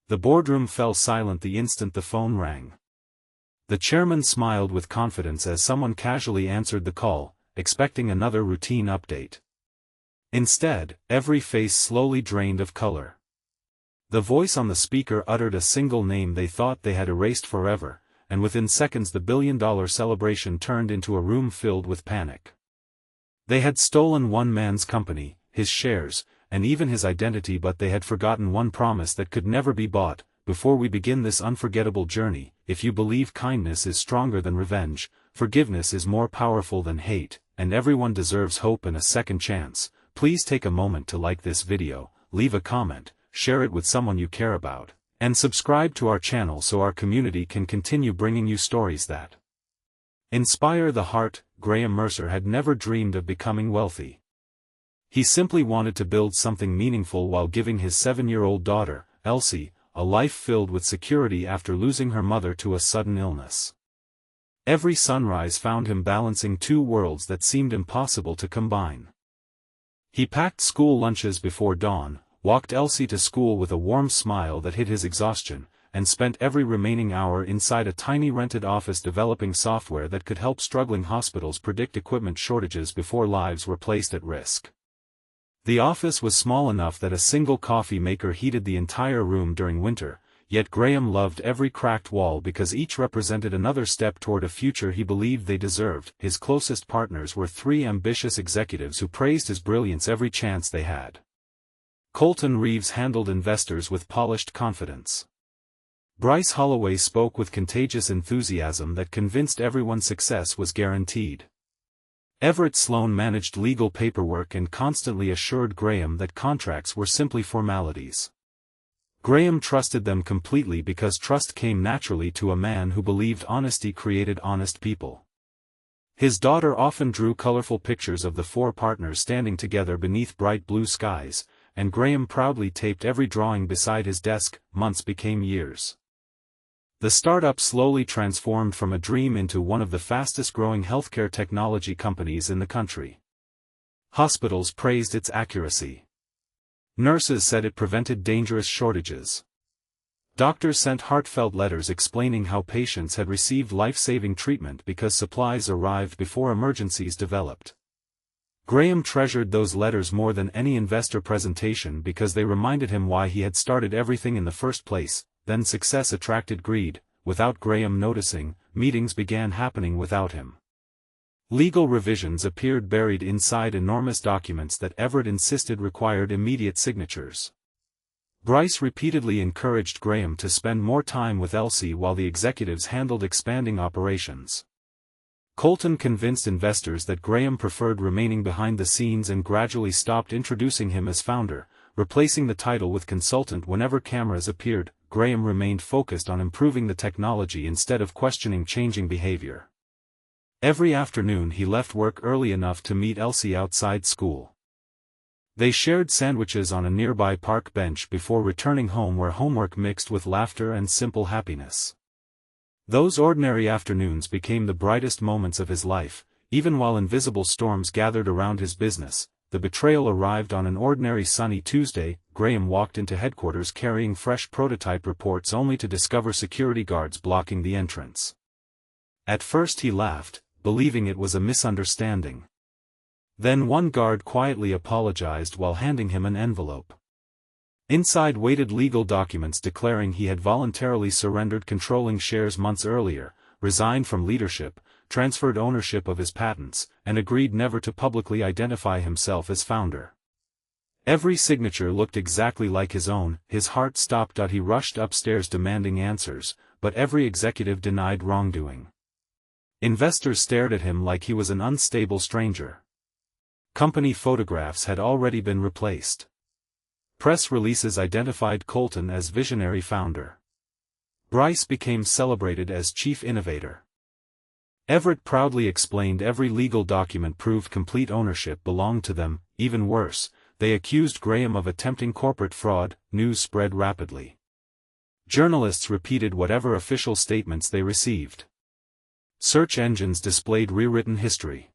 The boardroom fell silent the instant the phone rang. The chairman smiled with confidence as someone casually answered the call, expecting another routine update. Instead, every face slowly drained of color. The voice on the speaker uttered a single name they thought they had erased forever, and within seconds the billion-dollar celebration turned into a room filled with panic. They had stolen one man's company, his shares, and even his identity, but they had forgotten one promise that could never be bought. Before we begin this unforgettable journey, if you believe kindness is stronger than revenge, forgiveness is more powerful than hate, and everyone deserves hope and a second chance, please take a moment to like this video, leave a comment, share it with someone you care about, and subscribe to our channel so our community can continue bringing you stories that inspire the heart. Graham Mercer had never dreamed of becoming wealthy. He simply wanted to build something meaningful while giving his 7-year-old daughter, Elsie, a life filled with security after losing her mother to a sudden illness. Every sunrise found him balancing two worlds that seemed impossible to combine. He packed school lunches before dawn, walked Elsie to school with a warm smile that hid his exhaustion, and spent every remaining hour inside a tiny rented office developing software that could help struggling hospitals predict equipment shortages before lives were placed at risk. The office was small enough that a single coffee maker heated the entire room during winter, yet Graham loved every cracked wall because each represented another step toward a future he believed they deserved. His closest partners were three ambitious executives who praised his brilliance every chance they had. Colton Reeves handled investors with polished confidence. Bryce Holloway spoke with contagious enthusiasm that convinced everyone success was guaranteed. Everett Sloan managed legal paperwork and constantly assured Graham that contracts were simply formalities. Graham trusted them completely because trust came naturally to a man who believed honesty created honest people. His daughter often drew colorful pictures of the four partners standing together beneath bright blue skies, and Graham proudly taped every drawing beside his desk. Months became years. The startup slowly transformed from a dream into one of the fastest-growing healthcare technology companies in the country. Hospitals praised its accuracy. Nurses said it prevented dangerous shortages. Doctors sent heartfelt letters explaining how patients had received life-saving treatment because supplies arrived before emergencies developed. Graham treasured those letters more than any investor presentation because they reminded him why he had started everything in the first place. Then success attracted greed. Without Graham noticing, meetings began happening without him. Legal revisions appeared buried inside enormous documents that Everett insisted required immediate signatures. Bryce repeatedly encouraged Graham to spend more time with Elsie while the executives handled expanding operations. Colton convinced investors that Graham preferred remaining behind the scenes and gradually stopped introducing him as founder, replacing the title with consultant whenever cameras appeared. Graham remained focused on improving the technology instead of questioning changing behavior. Every afternoon he left work early enough to meet Elsie outside school. They shared sandwiches on a nearby park bench before returning home where homework mixed with laughter and simple happiness. Those ordinary afternoons became the brightest moments of his life, even while invisible storms gathered around his business. The betrayal arrived on an ordinary sunny Tuesday. Graham walked into headquarters carrying fresh prototype reports only to discover security guards blocking the entrance. At first he laughed, believing it was a misunderstanding. Then one guard quietly apologized while handing him an envelope. Inside waited legal documents declaring he had voluntarily surrendered controlling shares months earlier, resigned from leadership, transferred ownership of his patents, and agreed never to publicly identify himself as founder. Every signature looked exactly like his own. His heart stopped. He rushed upstairs demanding answers, but every executive denied wrongdoing. Investors stared at him like he was an unstable stranger. Company photographs had already been replaced. Press releases identified Colton as visionary founder. Bryce became celebrated as chief innovator. Everett proudly explained every legal document proved complete ownership belonged to them. Even worse, they accused Graham of attempting corporate fraud. News spread rapidly. Journalists repeated whatever official statements they received. Search engines displayed rewritten history.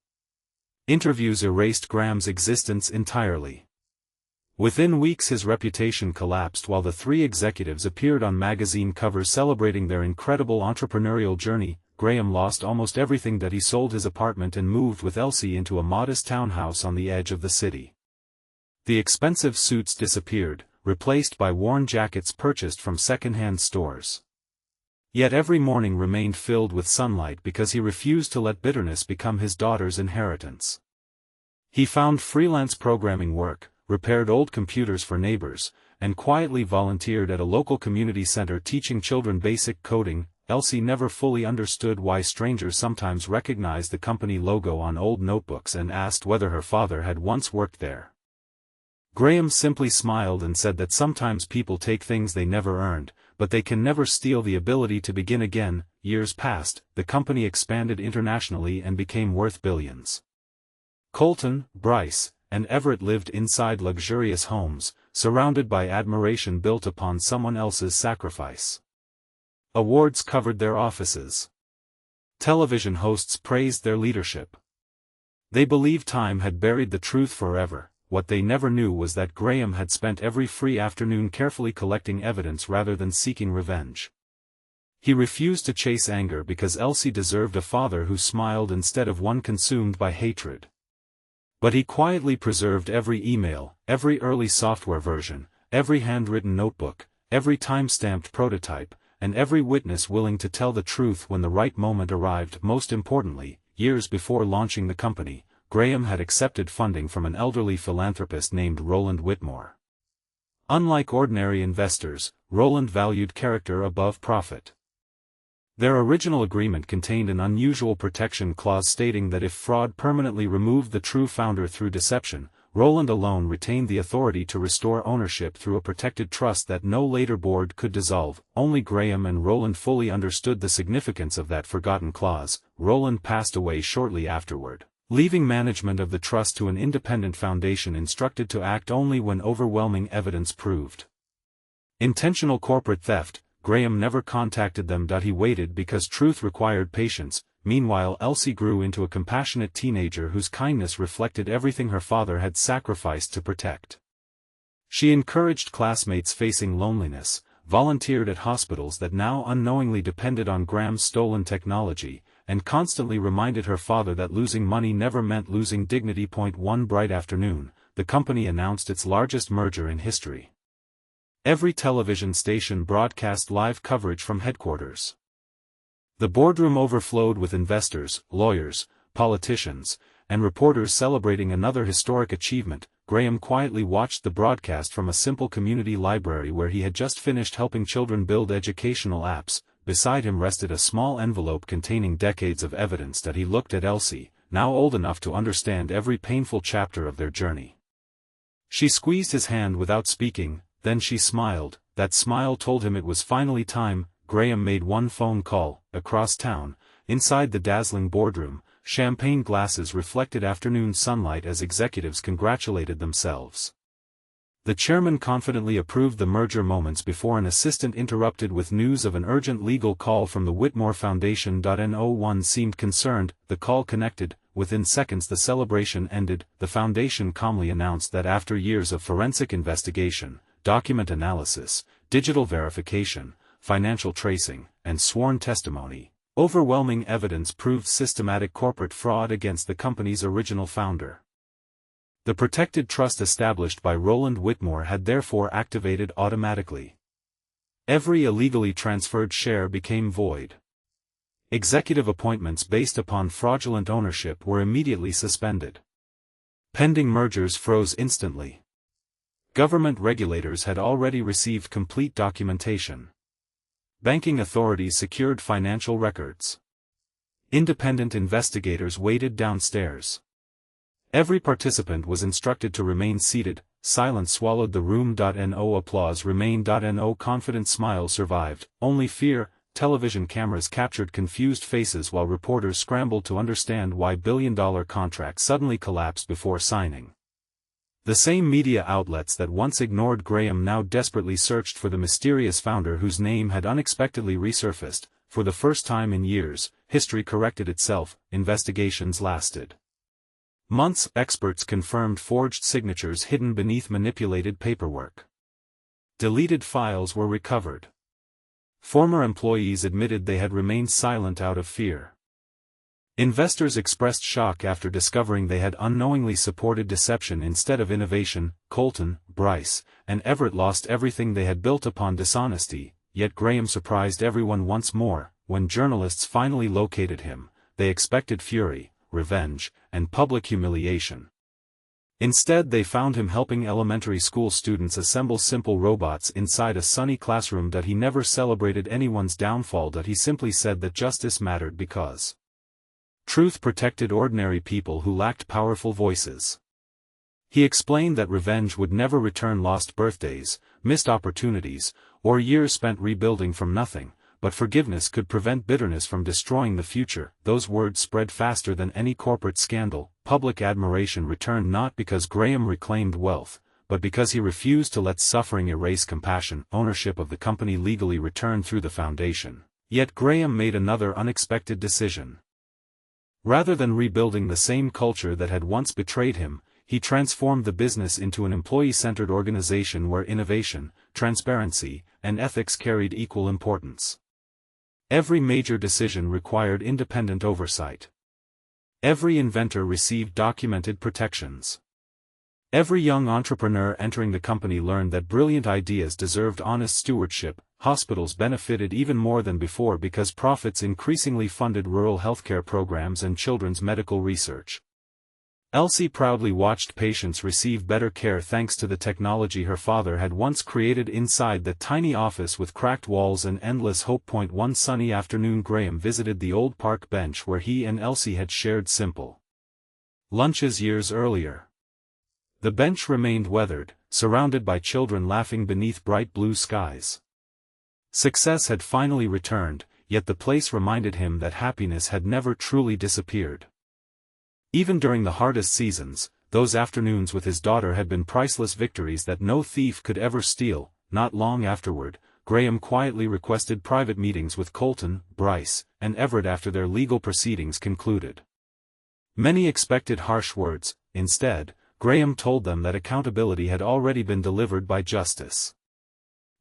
Interviews erased Graham's existence entirely. Within weeks his reputation collapsed while the three executives appeared on magazine covers celebrating their incredible entrepreneurial journey. Graham lost almost everything that he sold his apartment and moved with Elsie into a modest townhouse on the edge of the city. The expensive suits disappeared, replaced by worn jackets purchased from second-hand stores. Yet every morning remained filled with sunlight because he refused to let bitterness become his daughter's inheritance. He found freelance programming work, repaired old computers for neighbors, and quietly volunteered at a local community center teaching children basic coding. Elsie never fully understood why strangers sometimes recognized the company logo on old notebooks and asked whether her father had once worked there. Graham simply smiled and said that sometimes people take things they never earned, but they can never steal the ability to begin again. Years passed, the company expanded internationally and became worth billions. Colton, Bryce, and Everett lived inside luxurious homes, surrounded by admiration built upon someone else's sacrifice. Awards covered their offices. Television hosts praised their leadership. They believed time had buried the truth forever. What they never knew was that Graham had spent every free afternoon carefully collecting evidence rather than seeking revenge. He refused to chase anger because Elsie deserved a father who smiled instead of one consumed by hatred. But he quietly preserved every email, every early software version, every handwritten notebook, every time-stamped prototype, and every witness willing to tell the truth when the right moment arrived. Most importantly, years before launching the company, Graham had accepted funding from an elderly philanthropist named Roland Whitmore. Unlike ordinary investors, Roland valued character above profit. Their original agreement contained an unusual protection clause stating that if fraud permanently removed the true founder through deception, Roland alone retained the authority to restore ownership through a protected trust that no later board could dissolve. Only Graham and Roland fully understood the significance of that forgotten clause. Roland passed away shortly afterward, leaving management of the trust to an independent foundation instructed to act only when overwhelming evidence proved intentional corporate theft. Graham never contacted them. He waited because truth required patience. Meanwhile, Elsie grew into a compassionate teenager whose kindness reflected everything her father had sacrificed to protect. She encouraged classmates facing loneliness, volunteered at hospitals that now unknowingly depended on Graham's stolen technology, and constantly reminded her father that losing money never meant losing dignity. One bright afternoon, the company announced its largest merger in history. Every television station broadcast live coverage from headquarters. The boardroom overflowed with investors, lawyers, politicians, and reporters celebrating another historic achievement. Graham quietly watched the broadcast from a simple community library where he had just finished helping children build educational apps. Beside him rested a small envelope containing decades of evidence. He looked at Elsie, now old enough to understand every painful chapter of their journey. She squeezed his hand without speaking, then she smiled. That smile told him it was finally time. Graham made one phone call. Across town, inside the dazzling boardroom, champagne glasses reflected afternoon sunlight as executives congratulated themselves. The chairman confidently approved the merger moments before an assistant interrupted with news of an urgent legal call from the Whitmore Foundation. No one seemed concerned. The call connected. Within seconds the celebration ended. The foundation calmly announced that after years of forensic investigation, document analysis, digital verification, financial tracing, and sworn testimony, overwhelming evidence proved systematic corporate fraud against the company's original founder. The protected trust established by Roland Whitmore had therefore activated automatically. Every illegally transferred share became void. Executive appointments based upon fraudulent ownership were immediately suspended. Pending mergers froze instantly. Government regulators had already received complete documentation. Banking authorities secured financial records. Independent investigators waited downstairs. Every participant was instructed to remain seated. Silence swallowed the room. No applause remained. No confident smile survived, only fear. Television cameras captured confused faces while reporters scrambled to understand why billion-dollar contracts suddenly collapsed before signing. The same media outlets that once ignored Graham now desperately searched for the mysterious founder whose name had unexpectedly resurfaced. For the first time in years, history corrected itself. Investigations lasted Months, experts confirmed forged signatures hidden beneath manipulated paperwork. Deleted files were recovered. Former employees admitted they had remained silent out of fear. Investors expressed shock after discovering they had unknowingly supported deception instead of innovation. Colton, Bryce, and Everett lost everything they had built upon dishonesty, yet Graham surprised everyone once more. When journalists finally located him, they expected fury, revenge, and public humiliation. Instead, they found him helping elementary school students assemble simple robots inside a sunny classroom. That he never celebrated anyone's downfall. That he simply said that justice mattered because truth protected ordinary people who lacked powerful voices. He explained that revenge would never return lost birthdays, missed opportunities, or years spent rebuilding from nothing, but forgiveness could prevent bitterness from destroying the future. Those words spread faster than any corporate scandal. Public admiration returned not because Graham reclaimed wealth, but because he refused to let suffering erase compassion. Ownership of the company legally returned through the foundation. Yet Graham made another unexpected decision. Rather than rebuilding the same culture that had once betrayed him, he transformed the business into an employee-centered organization where innovation, transparency, and ethics carried equal importance. Every major decision required independent oversight. Every inventor received documented protections. Every young entrepreneur entering the company learned that brilliant ideas deserved honest stewardship. Hospitals benefited even more than before because profits increasingly funded rural healthcare programs and children's medical research. Elsie proudly watched patients receive better care thanks to the technology her father had once created inside the tiny office with cracked walls and endless hope. One sunny afternoon, Graham visited the old park bench where he and Elsie had shared simple lunches years earlier. The bench remained weathered, surrounded by children laughing beneath bright blue skies. Success had finally returned, yet the place reminded him that happiness had never truly disappeared. Even during the hardest seasons, those afternoons with his daughter had been priceless victories that no thief could ever steal. Not long afterward, Graham quietly requested private meetings with Colton, Bryce, and Everett after their legal proceedings concluded. Many expected harsh words. Instead, Graham told them that accountability had already been delivered by justice.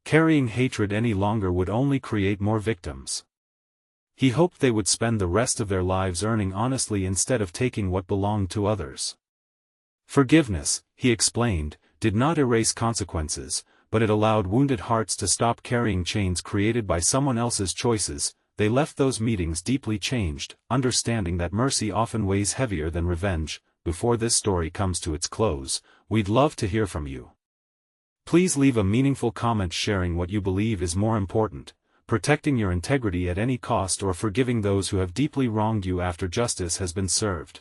Carrying hatred any longer would only create more victims. He hoped they would spend the rest of their lives earning honestly instead of taking what belonged to others. Forgiveness, he explained, did not erase consequences, but it allowed wounded hearts to stop carrying chains created by someone else's choices. They left those meetings deeply changed, understanding that mercy often weighs heavier than revenge. Before this story comes to its close, we'd love to hear from you. Please leave a meaningful comment sharing what you believe is more important: protecting your integrity at any cost or forgiving those who have deeply wronged you after justice has been served.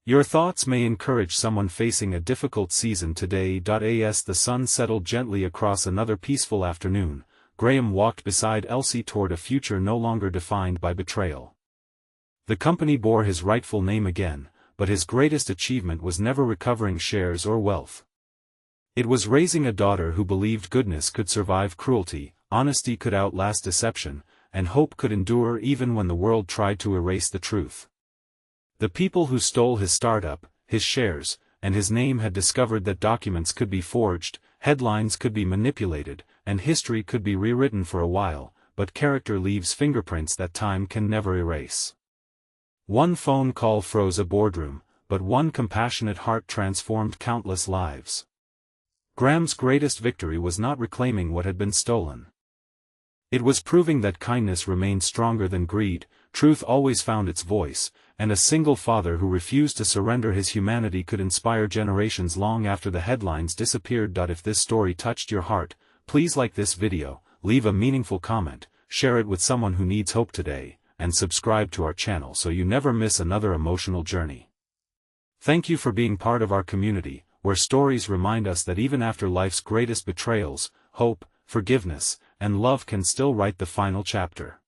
Your thoughts may encourage someone facing a difficult season today. As the sun settled gently across another peaceful afternoon, Graham walked beside Elsie toward a future no longer defined by betrayal. The company bore his rightful name again, but his greatest achievement was never recovering shares or wealth. It was raising a daughter who believed goodness could survive cruelty, honesty could outlast deception, and hope could endure even when the world tried to erase the truth. The people who stole his startup, his shares, and his name had discovered that documents could be forged, headlines could be manipulated, and history could be rewritten for a while, but character leaves fingerprints that time can never erase. One phone call froze a boardroom, but one compassionate heart transformed countless lives. Graham's greatest victory was not reclaiming what had been stolen. It was proving that kindness remained stronger than greed, truth always found its voice, and a single father who refused to surrender his humanity could inspire generations long after the headlines disappeared. If this story touched your heart, please like this video, leave a meaningful comment, share it with someone who needs hope today, and subscribe to our channel so you never miss another emotional journey. Thank you for being part of our community, where stories remind us that even after life's greatest betrayals, hope, forgiveness, and love can still write the final chapter.